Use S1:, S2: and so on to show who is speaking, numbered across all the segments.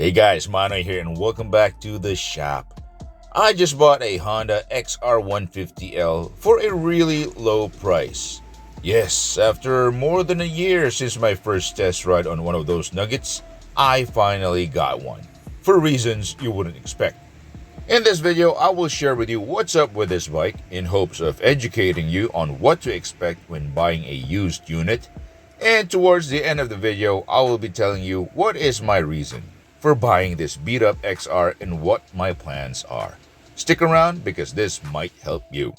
S1: Hey guys, Mano here and welcome back to the shop. I just bought a Honda XR150L for a really low price. Yes, after more than a year since my first test ride on one of those nuggets, I finally got one, for reasons you wouldn't expect. In this video, I will share with you what's up with this bike in hopes of educating you on what to expect when buying a used unit. And towards the end of the video, I will be telling you what is my reason for buying this beat up XR and what my plans are. Stick around because this might help you.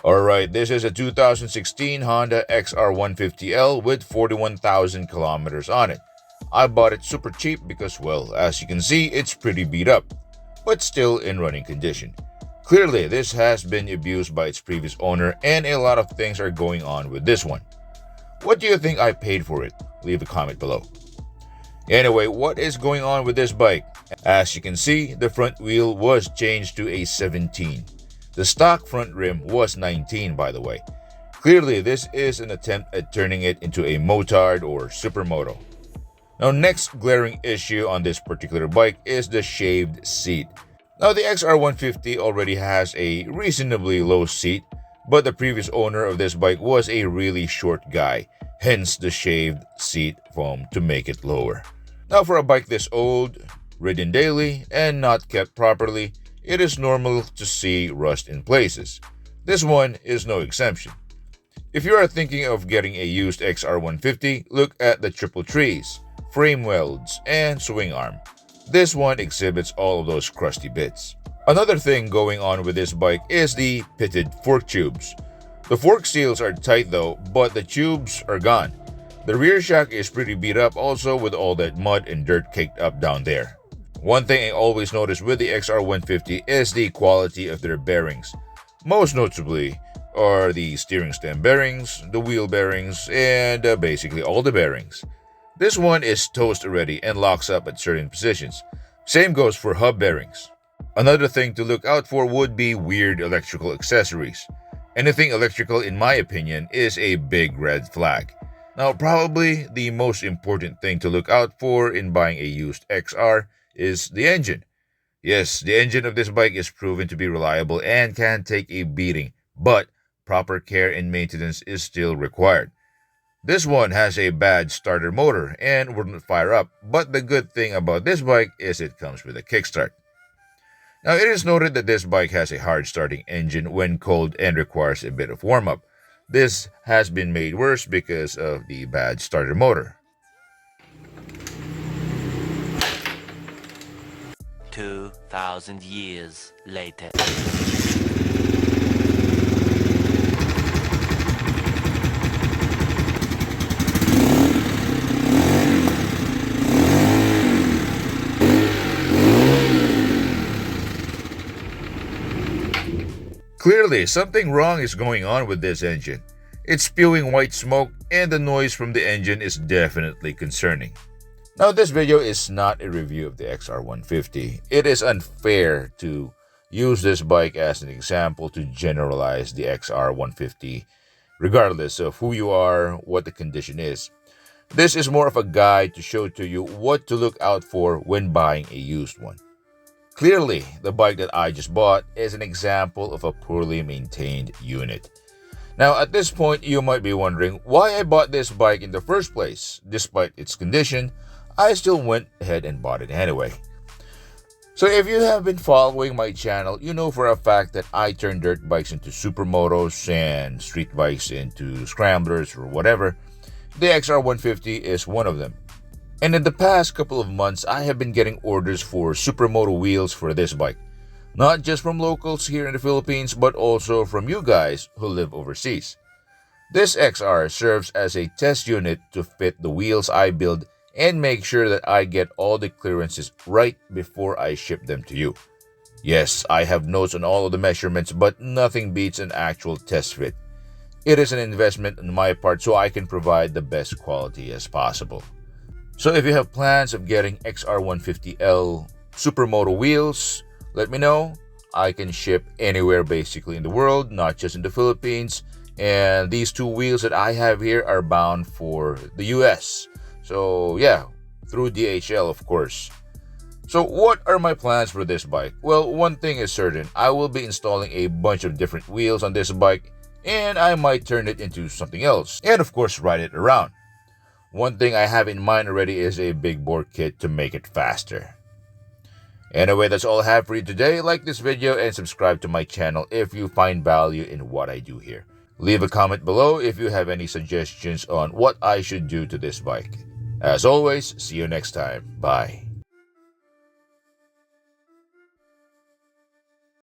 S1: Alright, this is a 2016 Honda XR150L with 41,000 kilometers on it. I bought it super cheap because, well, as you can see, it's pretty beat up, but still in running condition. Clearly, this has been abused by its previous owner and a lot of things are going on with this one. What do you think I paid for it? Leave a comment below. Anyway, what is going on with this bike? As you can see, the front wheel was changed to a 17. The stock front rim was 19, by the way. Clearly, this is an attempt at turning it into a motard or supermoto. Now, next glaring issue on this particular bike is the shaved seat. Now, the XR150 already has a reasonably low seat, but the previous owner of this bike was a really short guy, hence the shaved seat foam to make it lower. Now, for a bike this old, ridden daily, and not kept properly, it is normal to see rust in places. This one is no exception. If you are thinking of getting a used XR150, look at the triple trees, frame welds, and swing arm. This one exhibits all of those crusty bits. Another thing going on with this bike is the pitted fork tubes. The fork seals are tight though, but the tubes are gone. The rear shock is pretty beat up also with all that mud and dirt caked up down there. One thing I always notice with the XR150 is the quality of their bearings. Most notably are the steering stem bearings, the wheel bearings, and basically all the bearings. This one is toast already and locks up at certain positions. Same goes for hub bearings. Another thing to look out for would be weird electrical accessories. Anything electrical, in my opinion, is a big red flag. Now, probably the most important thing to look out for in buying a used XR is the engine. Yes, the engine of this bike is proven to be reliable and can take a beating, but proper care and maintenance is still required. This one has a bad starter motor and wouldn't fire up, but the good thing about this bike is it comes with a kickstart. Now, it is noted that this bike has a hard starting engine when cold and requires a bit of warm-up. This has been made worse because of the bad starter motor.
S2: 2,000 years later.
S1: Clearly, something wrong is going on with this engine. It's spewing white smoke and the noise from the engine is definitely concerning. Now, this video is not a review of the XR150. It is unfair to use this bike as an example to generalize the XR150, regardless of who you are, what the condition is. This is more of a guide to show to you what to look out for when buying a used one. Clearly, the bike that I just bought is an example of a poorly maintained unit. Now, at this point, you might be wondering why I bought this bike in the first place. Despite its condition, I still went ahead and bought it anyway. So if you have been following my channel, you know for a fact that I turn dirt bikes into supermotos and street bikes into scramblers or whatever. The XR150 is one of them. And in the past couple of months, I have been getting orders for supermoto wheels for this bike. Not just from locals here in the Philippines, but also from you guys who live overseas. This XR serves as a test unit to fit the wheels I build and make sure that I get all the clearances right before I ship them to you. Yes, I have notes on all of the measurements, but nothing beats an actual test fit. It is an investment on my part so I can provide the best quality as possible. So if you have plans of getting XR150L supermoto wheels, let me know. I can ship anywhere basically in the world, not just in the Philippines. And these two wheels that I have here are bound for the US. So yeah, through DHL, of course. So what are my plans for this bike? Well, one thing is certain, I will be installing a bunch of different wheels on this bike, and I might turn it into something else, and of course ride it around. One thing I have in mind already is a big bore kit to make it faster. Anyway, that's all I have for you today. Like this video and subscribe to my channel if you find value in what I do here. Leave a comment below if you have any suggestions on what I should do to this bike. As always, see you next time. Bye.